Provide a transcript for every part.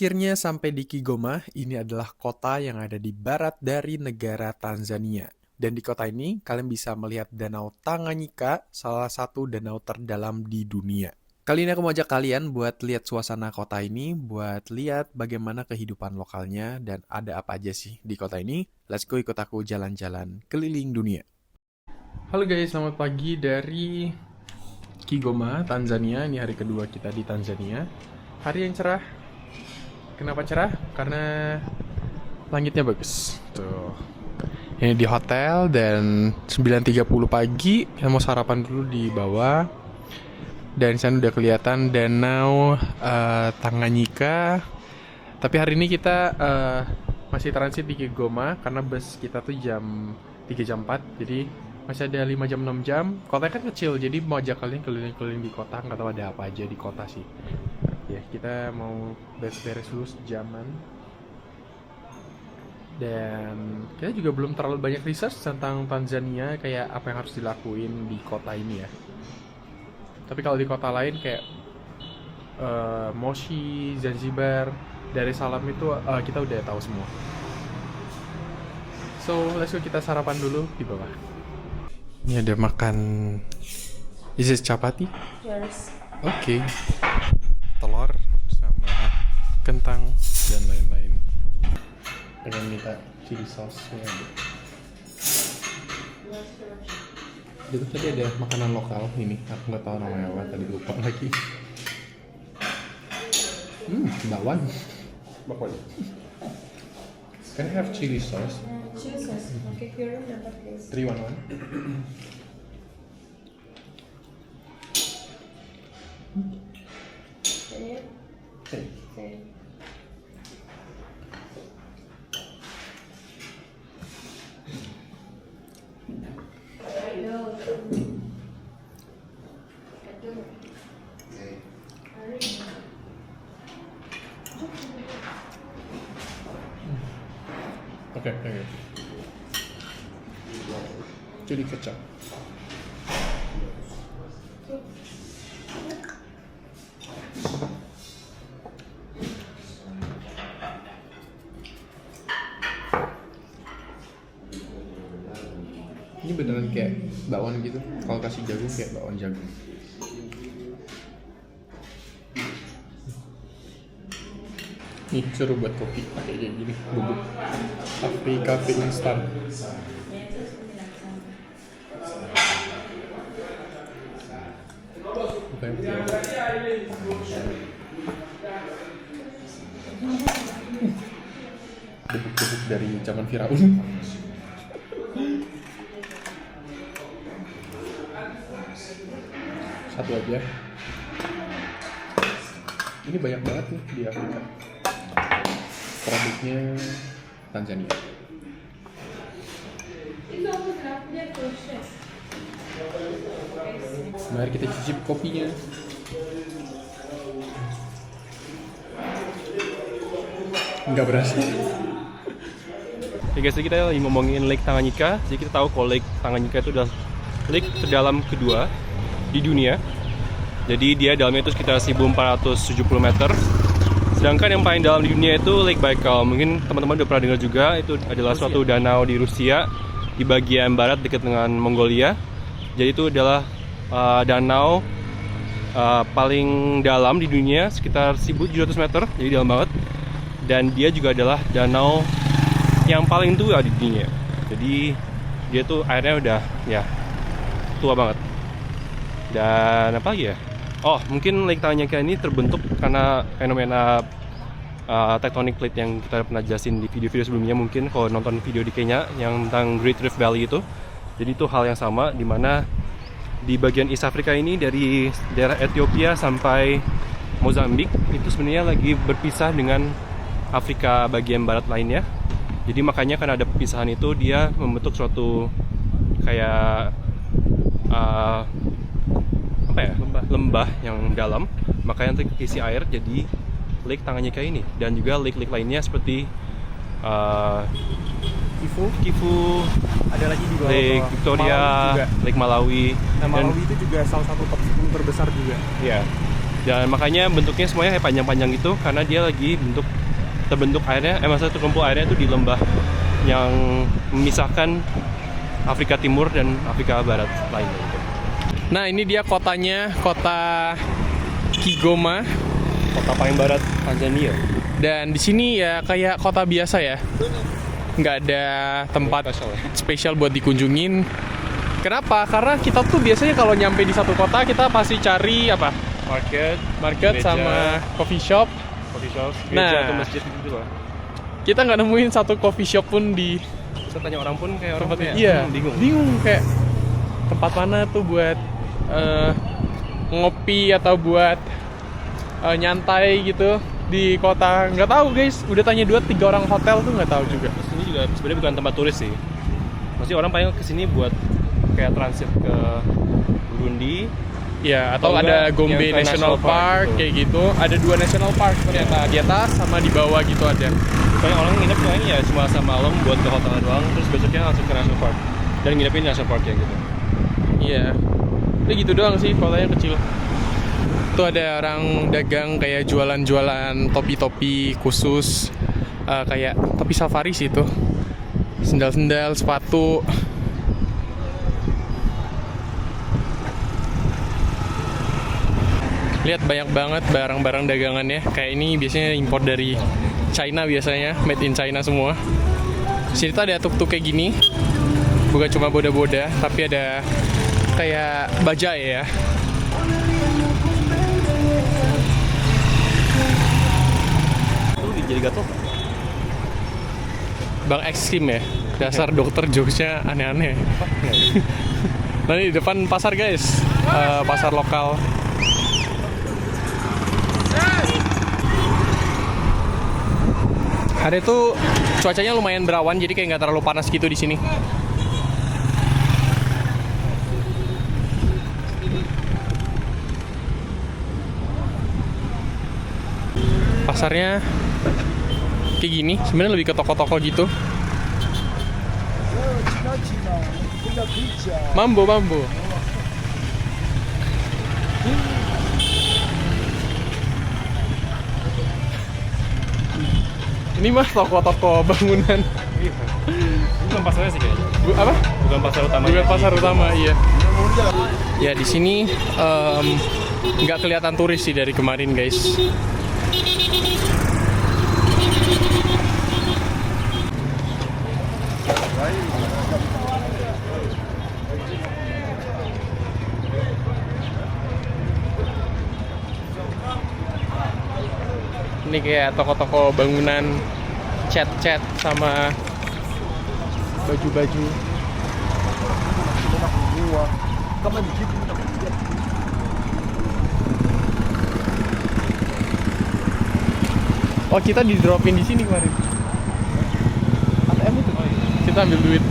Akhirnya sampai di Kigoma, ini adalah kota yang ada di barat dari negara Tanzania. Dan di kota ini, kalian bisa melihat Danau Tanganyika, salah satu danau terdalam di dunia. Kali ini aku mau ajak kalian buat lihat suasana kota ini, buat lihat bagaimana kehidupan lokalnya, dan ada apa aja sih di kota ini. Let's go ikut aku jalan-jalan keliling dunia. Halo guys, selamat pagi dari Kigoma, Tanzania. Ini hari kedua kita di Tanzania. Hari yang cerah. Kenapa cerah? Karena langitnya bagus. Tuh. Ini di hotel dan 9.30 pagi. Kita mau sarapan dulu di bawah. Dan di sana udah kelihatan danau Tanganyika. Tapi hari ini kita masih transit di Kigoma karena bus kita tuh jam 3 jam 4. Jadi masih ada 5 jam 6 jam. Kotanya kan kecil, jadi mau ajak kalian keliling-keliling di kota. Nggak tahu ada apa aja di kota sih. Ya, kita mau beres-beres dulu sejaman. Dan kita juga belum terlalu banyak research tentang Tanzania, kayak apa yang harus dilakuin di kota ini ya. Tapi kalau di kota lain kayak Moshi, Zanzibar, Dar es Salaam itu kita udah tahu semua. So, let's go kita sarapan dulu di bawah. Ini ada makan. Is it chapati? Yes. Oke. Telur sama kentang dan lain-lain. Pengen minta chili sauce-nya ada. Itu tadi ada makanan lokal ini, aku nggak tahu namanya apa, tadi lupa lagi. Bakwan. Bakwan. Can I have chili sauce? Chili sauce. Okay, your room number please. 311. Same. Same. Oke, thank you. Chili kecap. Ini beneran kayak bakwan gitu. Kalau kasih jagung kayak bakwan jagung. Nih, suruh buat kopi pakai kayak gini, bubuk cafe instan. Bukan bubuk-bubuk dari zaman Firaun. Satu aja. Ini banyak banget nih di Afrika. Produknya Tanzania. Mari kita cicip kopinya. Nggak berasa. Oke guys, jadi kita lagi ngomongin Lake Tanganyika. Jadi kita tahu kalau Lake Tanganyika itu adalah lake terdalam kedua di dunia. Jadi dia dalamnya itu sekitar 1470 meter. Sedangkan yang paling dalam di dunia itu Lake Baikal. Mungkin teman-teman udah pernah dengar juga, itu adalah suatu danau di Rusia di bagian barat dekat dengan Mongolia. Jadi itu adalah danau paling dalam di dunia, sekitar 1700 meter, jadi dalam banget. Dan dia juga adalah danau yang paling tua di dunia. Jadi dia tuh airnya udah ya tua banget. Dan apa lagi ya? Oh, mungkin Lake Tanganyika ini terbentuk karena fenomena tectonic plate yang kita pernah jelasin di video-video sebelumnya. Mungkin kalau nonton video di Kenya yang tentang Great Rift Valley itu. Jadi itu hal yang sama, dimana di bagian East Africa ini dari daerah Ethiopia sampai Mozambik itu sebenarnya lagi berpisah dengan Afrika bagian barat lainnya. Jadi makanya karena ada perpisahan itu, dia membentuk suatu kayak lembah yang dalam, makanya terisi air jadi Lake Tanganyika ini. Dan juga lake-lake lainnya seperti Kivu, ada lagi di bawah Lake Victoria, Malawi juga. Lake Malawi. Nah, Malawi itu juga salah satu top 10 terbesar juga. Ya. Dan makanya bentuknya semuanya kayak panjang-panjang gitu karena dia lagi terbentuk airnya, maksudnya terkumpul airnya itu di lembah yang memisahkan Afrika Timur dan Afrika Barat lainnya gitu. Nah, ini dia kotanya, kota Kigoma. Kota paling barat Tanzania. Dan di sini ya kayak kota biasa ya. Nggak ada tempat spesial buat dikunjungin. Kenapa? Karena kita tuh biasanya kalau nyampe di satu kota kita pasti cari apa? Market Market gereja, sama coffee shop. gereja Nah. atau masjid gitu lah. Kita nggak nemuin satu coffee shop pun di Saya tanya orang pun kayak orang tempatnya. kayak, Iya, bingung. kayak tempat mana tuh buat ngopi atau buat nyantai gitu di kota. Nggak tahu guys. Udah tanya 2-3 orang hotel tuh nggak tahu juga. Terus ini juga sebenarnya bukan tempat turis sih. Maksudnya orang paling kesini buat kayak transit ke Burundi. Ya, atau Atau ada enggak, Gombe yang ke National National Park Park gitu. kayak gitu. Ada 2 national park ternyata, di atas sama di bawah gitu ada. Soalnya orang nginep soalnya ya cuma sama malam buat ke hotel doang, terus besoknya langsung ke National Park dan nginepin di National Park ya gitu. Iya. Udah gitu doang sih, kotanya kecil. Tuh ada orang dagang kayak jualan-jualan topi-topi khusus, kayak topi safari sih itu. Sendal-sendal, sepatu. Lihat banyak banget barang-barang dagangannya. Kayak ini biasanya impor dari China biasanya, made in China semua. Sini tuh ada tuk-tuk kayak gini. Bukan cuma boda-boda, tapi ada kayak bajai ya. Itu jadi gatel. Bang Ekstrim ya. Dasar dokter jokesnya aneh-aneh. Nah ini di depan pasar guys. Pasar lokal. Hari itu cuacanya lumayan berawan, jadi kayak nggak terlalu panas gitu di sini. Pasarnya kayak gini, sebenarnya lebih ke toko-toko gitu. Mambo. Ini mah toko-toko bangunan. Bukan pasarnya sih kayaknya. Apa? Bukan pasar utama. Bukan pasar utama, iya. Ya di sini nggak kelihatan turis sih dari kemarin guys. Ini kayak toko-toko bangunan, cat-cat sama baju-baju. Oh, kita di dropin di sini kemarin. ATM itu. Kita ambil duit.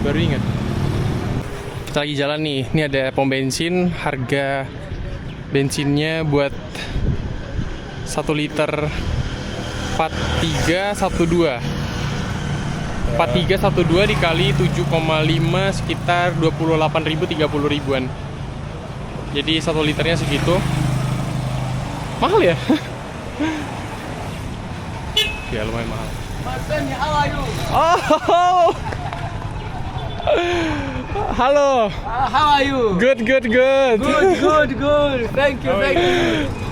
Baru ingat. Kita lagi jalan nih. Ini ada pom bensin. Harga bensinnya buat 1 liter 4312. 4312 dikali 7,5 sekitar 28.000 30 ribuan. Jadi 1 liternya segitu. Mahal ya? Ya lumayan mahal. Oh. Halo. How are you? Good. Good. Thank you.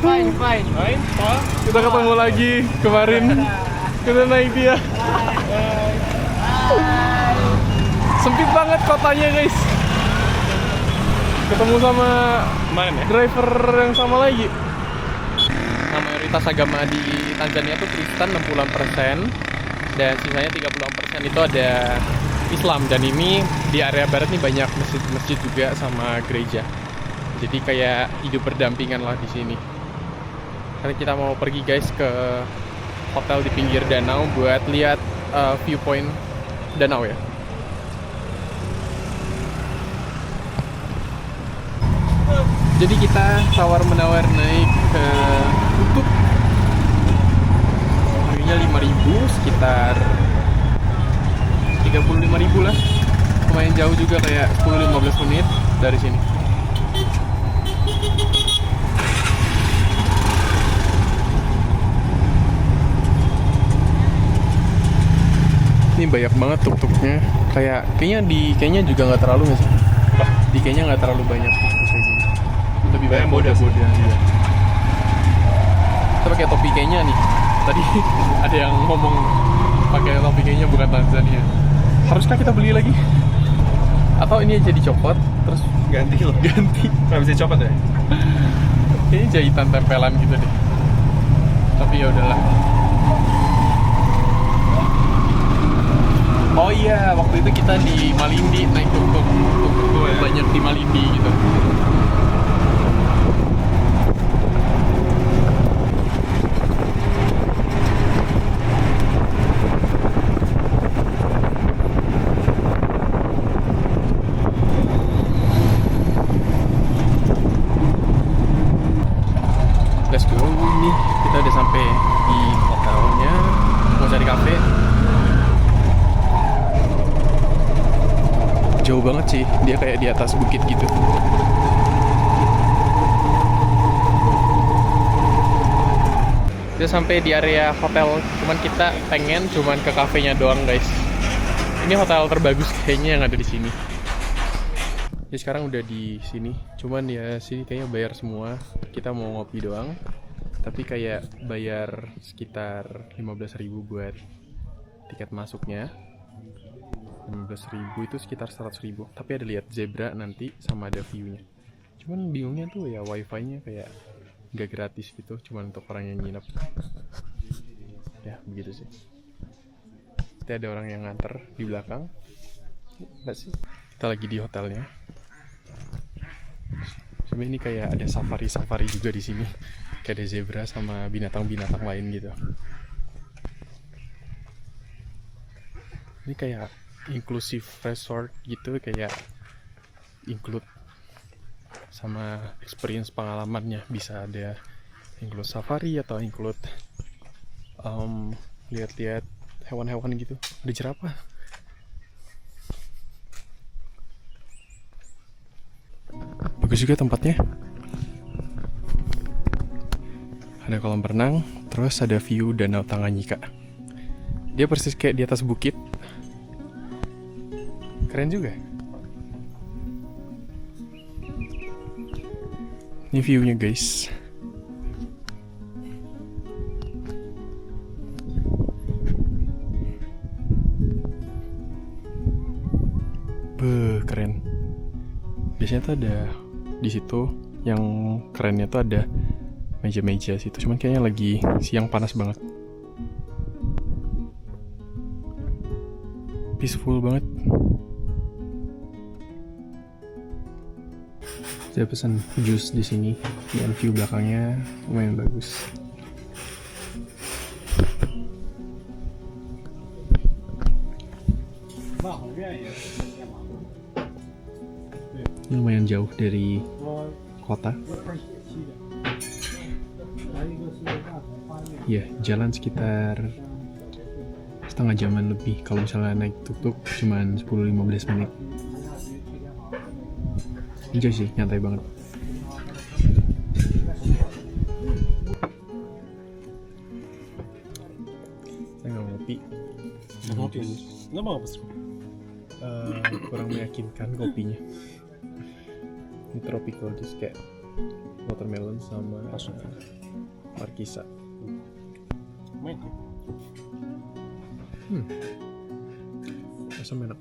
Fine. Main? Pak? Kita ketemu lagi kemarin. Kita naik dia. Sempit banget kotanya guys. Ketemu sama Kemarin ya? driver yang sama lagi. Nah, mayoritas agama di Tanzania itu Kristen 60% dan sisanya 30% itu ada Islam, dan ini di area barat nih banyak masjid-masjid juga sama gereja. Jadi kayak hidup berdampingan lah di sini. Karena kita mau pergi guys ke hotel di pinggir danau buat lihat viewpoint danau ya. Jadi kita tawar-menawar naik ke tuk-tuk. Harganya 5.000, sekitar 35.000 lah. Lumayan jauh juga, kayak 10-15 menit dari sini. banyak banget tuk-tuknya. Kayaknya juga nggak terlalu nggak sih? Di kayaknya nggak terlalu banyak tuk-tuk kayak gini. Lebih banyak boda-boda. Iya. Kita pakai topi kayaknya nih. Tadi ada yang ngomong pakai topi kayaknya bukan Tanzania. Haruskah kita beli lagi? Atau ini aja dicopot terus Ganti loh. ganti? Nggak bisa copot ya? Kayaknya jahitan tempelan gitu deh. Tapi ya udahlah. Oh iya, waktu itu kita di Malindi naik tuk-tuk banyak di Malindi gitu. Let's go. Ini kita udah sampai di hotelnya. Mau cari kafe. Jauh banget sih, dia kayak di atas bukit gitu. Kita sampai di area hotel, cuman kita pengen cuman ke kafenya doang guys. Ini hotel terbagus kayaknya yang ada di sini. Ya sekarang udah di sini, cuman ya sini kayaknya bayar semua. Kita mau ngopi doang, tapi kayak bayar sekitar 15.000 buat tiket masuknya. 15.000 itu sekitar 100.000. Tapi ada lihat zebra nanti sama ada view-nya. Cuman bingungnya tuh ya wifi-nya kayak nggak gratis gitu, cuman untuk orang yang nginep. Ya begitu sih. Kita ada orang yang nganter di belakang. Nggak sih? Kita lagi di hotelnya. Sebenarnya ini kayak ada safari juga di sini. Kayak ada zebra sama binatang-binatang lain gitu. Ini kayak inclusive resort gitu, kayak include sama experience pengalamannya, bisa ada include safari atau include lihat-lihat hewan-hewan gitu. Ada jerapah. Bagus juga tempatnya. Ada kolam renang, terus ada view Danau Tanganyika. Dia persis kayak di atas bukit. Keren juga. Ini view-nya guys. Keren. Biasanya tuh ada di situ yang kerennya tuh ada meja-meja situ. Cuman kayaknya lagi siang panas banget. Peaceful banget. Saya pesan jus di sini dan view belakangnya lumayan bagus. Ini lumayan jauh dari kota. Ya, jalan sekitar setengah jaman lebih. Kalau misalnya naik tuk-tuk cuman 10-15 menit. Enjoy sih, nyantai banget. Saya nggak ngopi. Nggak mau apa sih? Kurang meyakinkan kopinya. Ini tropical juice kayak watermelon sama markisa. Main. Asam enak.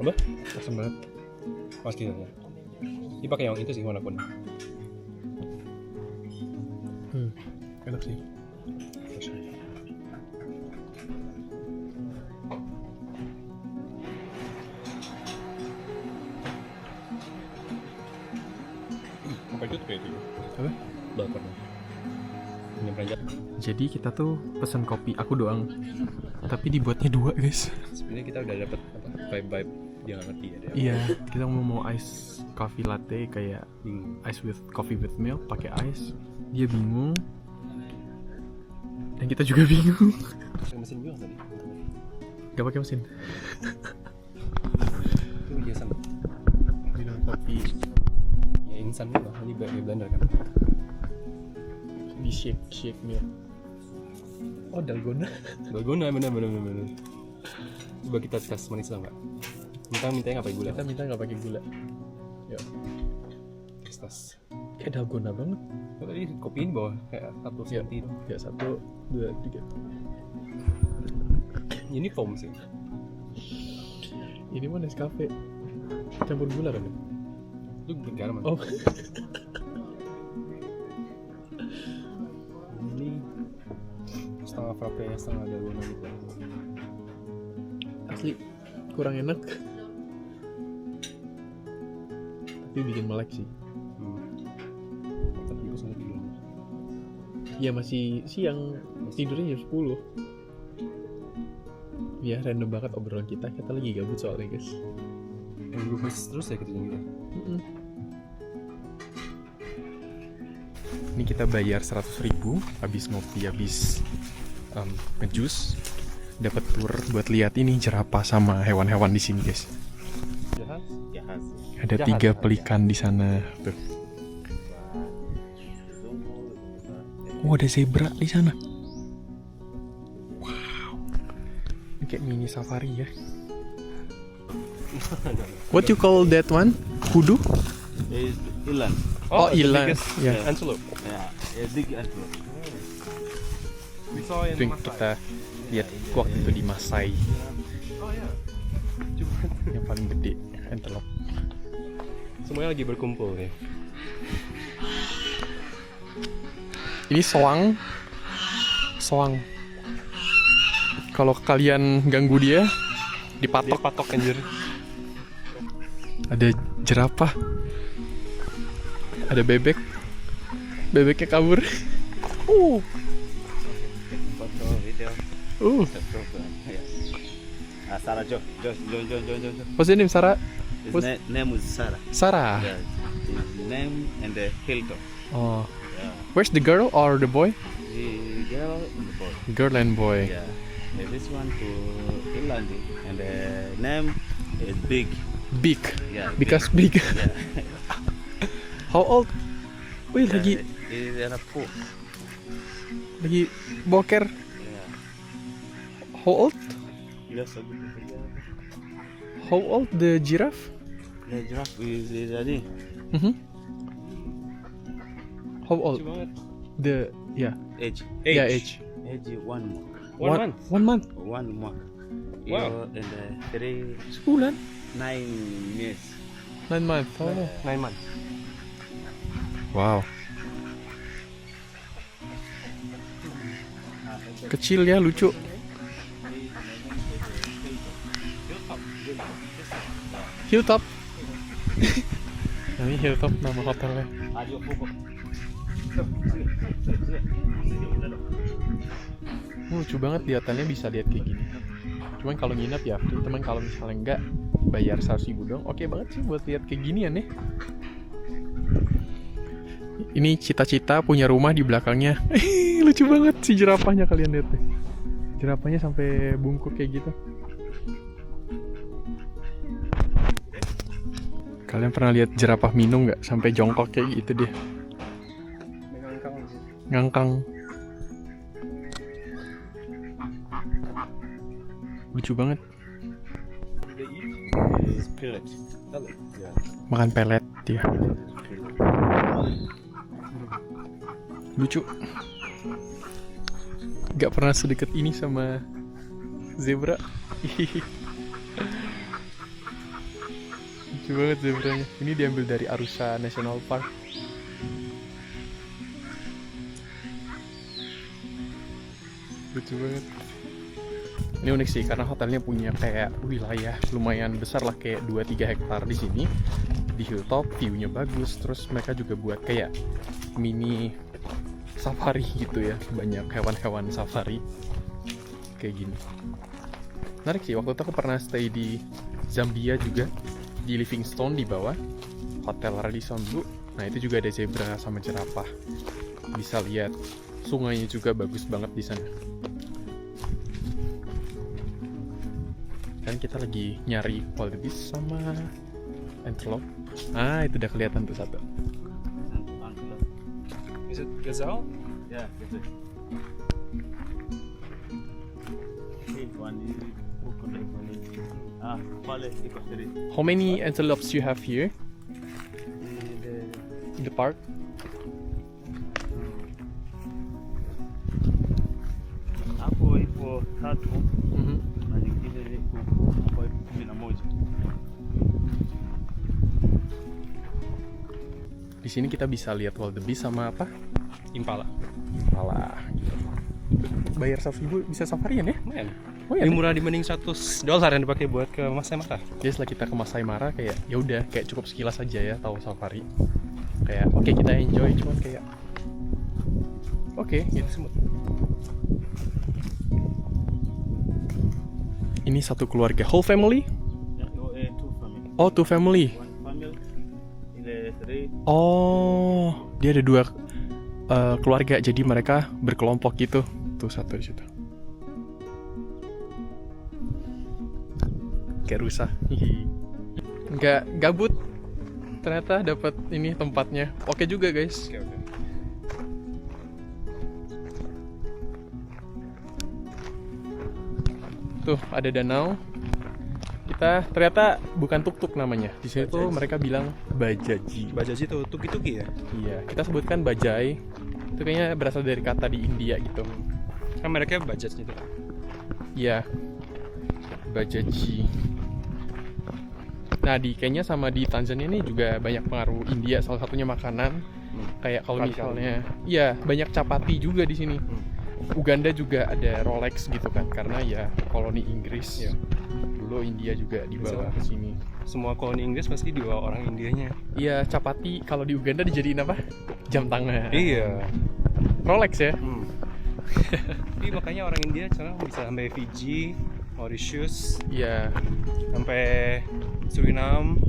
Apa? Asam banget. Mas gitu ya. Ini pakai yang itu sih warna kuning. Enak sih. Apa itu kayak itu? Apa? Bakar. Ini beranjak. Jadi kita tuh pesen kopi aku doang, tapi dibuatnya 2 guys. Sebenarnya kita udah dapat vibe dia nggak ngerti ya dia. Iya, kita mau ice coffee latte kayak ice with coffee with milk pakai ice. Dia bingung. Dan kita juga bingung. Mesin bilang tadi. Gak pakai mesin. Itu biasa. Minum kopi Ya instan gitu loh. Ini blender kan. di shake milk. Oh, dalgona. Dalgona, bener. Coba kita tes manis nggak? Mintanya nggak pakai gula. Kita minta nggak pakai gula. Yuk. Tes. Kayak dalgona banget. Oh, tadi kopi ini bawah kayak 1 Ya. cm. Ya, 1, 2, 3. Ini foam sih. Ini mah Nescafe. Campur gula kan? Itu garam. Oh. Ini setengah frappe, setengah dalgona gitu. Asli kurang enak. Tapi bikin melek sih. Tapi gue sangat tidur. Ya masih siang, tidurnya jam 10. Ya random banget obrolan kita lagi gabut soalnya guys. Gue terus ya kerjaan kita. Ini kita bayar 100.000 habis ngopi, habis ngejus, dapat tour buat lihat ini jerapah sama hewan-hewan di sini guys. Jahat. Ada Jahat. 3 pelikan di sana. Tuh. Oh, ada zebra di sana. Wow. Ini kayak mini safari ya. What you call that one? Kudu? Is eland. Oh, the eland. biggest Yeah. Antelope. Yeah, a big antelope. We saw in Itu yang Masai. kita lihat waktu itu di Masai, Oh ya. Coba. yang paling gede antelope. Semuanya lagi berkumpul ya. Ini soang. Kalau kalian ganggu dia, Dia dipatok. patok anjir. Ada jerapah. Ada bebek. Bebeknya kabur. Photo, video, Yeah. yeah. Sarah, Joe. What's your name, Sarah? His What's- name is Sarah. Sarah. Yeah. His name and the Hilton. Oh. Yeah. Where's the girl or the boy? The girl and the boy. Girl and boy. Yeah. And this one to Finland and the name is Big. Big. Yeah. Because big. Yeah. How old? Wih, lagi Is a pool. boker. Yeah. How old? Yes, so good. How old the giraffe? The giraffe is ready. Mhm. How old? Lucu banget. The Age. yeah age. Age 1 month. 1 month. 1 month. 1 month. Wow. And the 3 Sebulan. 9 years. 9 months. Oh. 9 months. Wow. Kecil ya, lucu. Hilltop. Ini Hilltop nama hotelnya. Lucu banget liatannya, bisa lihat kayak gini. Cuman kalau nginep ya free, teman kalau misalnya enggak bayar 100.000 dong. Oke banget sih buat lihat kayak ginian ya. Ini cita-cita punya rumah di belakangnya. Lucu banget si jerapahnya, kalian lihat deh. Jerapahnya sampai bungkuk kayak gitu. Kalian pernah lihat jerapah minum nggak? Sampai jongkok kayak gitu dia. Ngangkang. Lucu banget. Pellet. Makan pelet dia. Lucu. Gak pernah sedekat ini sama zebra. Lucu banget zebranya. Ini diambil dari Arusa National Park. Lucu banget. Ini unik sih karena hotelnya punya kayak wilayah lumayan besar lah, kayak 2-3 hektar di sini. Di Hilltop view-nya bagus, terus mereka juga buat kayak mini safari gitu ya, banyak hewan-hewan safari kayak gini. Menarik sih, waktu itu aku pernah stay di Zambia juga, di Livingstone di bawah Hotel Radisson Blu. Nah itu juga ada zebra sama jerapah, bisa lihat sungainya juga bagus banget di sana. Dan kita lagi nyari wildebeest sama antelope. Ah itu udah kelihatan tuh satu. Is it gazelle? Yeah, that's it. Vale, ikut dari How many antelopes you have here in the park? hapo ipo 3 Mhm. na nyingine iko huko ipo 11. Di sini kita bisa lihat wildebeest sama apa? Impala. Impala. Gitu. Bayar 100.000 bisa safarian ya? Lumayan. Oh ya. Lebih murah dibanding $100 yang dipakai buat ke Masai Mara. Jadi setelah kita ke Masai Mara kayak ya udah kayak cukup sekilas aja ya tahu safari. Kayak oke kita enjoy cuman kayak oke gitu semut. Ini satu keluarga whole family? Ya, two family. Oh, two family. One family in the three. Oh, dia ada dua keluarga jadi mereka berkelompok gitu. Tuh satu di situ. Kayak rusa. Nggak gabut. Ternyata dapat ini tempatnya. Oke juga guys. Oke. Tuh ada danau. Kita ternyata bukan tuk-tuk namanya. Di sini tuh Bajaji. mereka bilang bajaji. Bajaji tuh tuki-tuki ya? Iya, kita sebutkan bajai. Itu kayaknya berasal dari kata di India gitu. Kan mereknya Bajaj gitu. Iya. Bajaji. Nah, di Kenya sama di Tanzania ini juga banyak pengaruh India, salah satunya makanan. Kayak kalau Chapati. misalnya, iya banyak chapati juga di sini. Uganda juga ada Rolex gitu kan, karena ya koloni Inggris. Iya. Dulu India juga dibawa ke sini. Semua koloni Inggris pasti dibawa orang Indianya. Iya, chapati kalau di Uganda dijadiin apa? Jam tangan. Iya. Rolex ya. Jadi makanya orang India sekarang bisa sampai Fiji, Mauritius, Iya. sampai Suriname,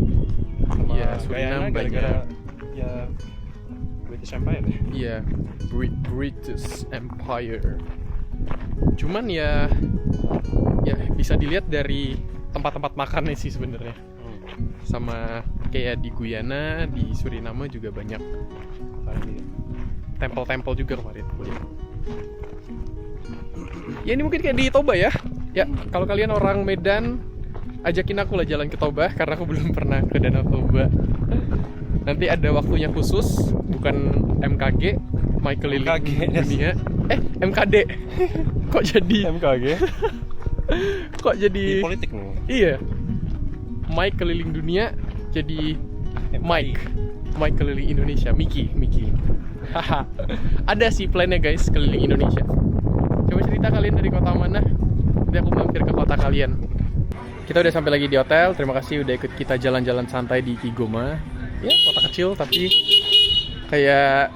sama Iya, Suriname Guyana gara-gara ya British Empire ya. Iya, British Empire. Cuman ya bisa dilihat dari tempat-tempat makannya sih sebenarnya. Sama kayak di Guyana, di Suriname juga banyak tempel-tempel juga kemarin. Ya ini mungkin kayak di Toba ya. Ya kalau kalian orang Medan, ajakin aku lah jalan ke Toba karena aku belum pernah ke Danau Toba. Nanti ada waktunya khusus, bukan MKG, My Keliling MKG. Dunia. MKD. Kok jadi MKG kok di jadi politik nih. Iya. Mike keliling dunia jadi Mike keliling Indonesia, Miki. Haha. Ada sih plannya guys keliling Indonesia. Coba cerita kalian dari kota mana? Nanti aku mampir ke kota kalian. Kita udah sampai lagi di hotel. Terima kasih udah ikut kita jalan-jalan santai di Kigoma. Ya, kota kecil tapi kayak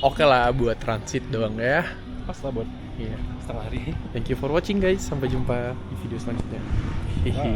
oke lah buat transit doang ya. Pas lah buat Iya. setengah hari. Thank you for watching guys. Sampai jumpa di video selanjutnya. Hehe.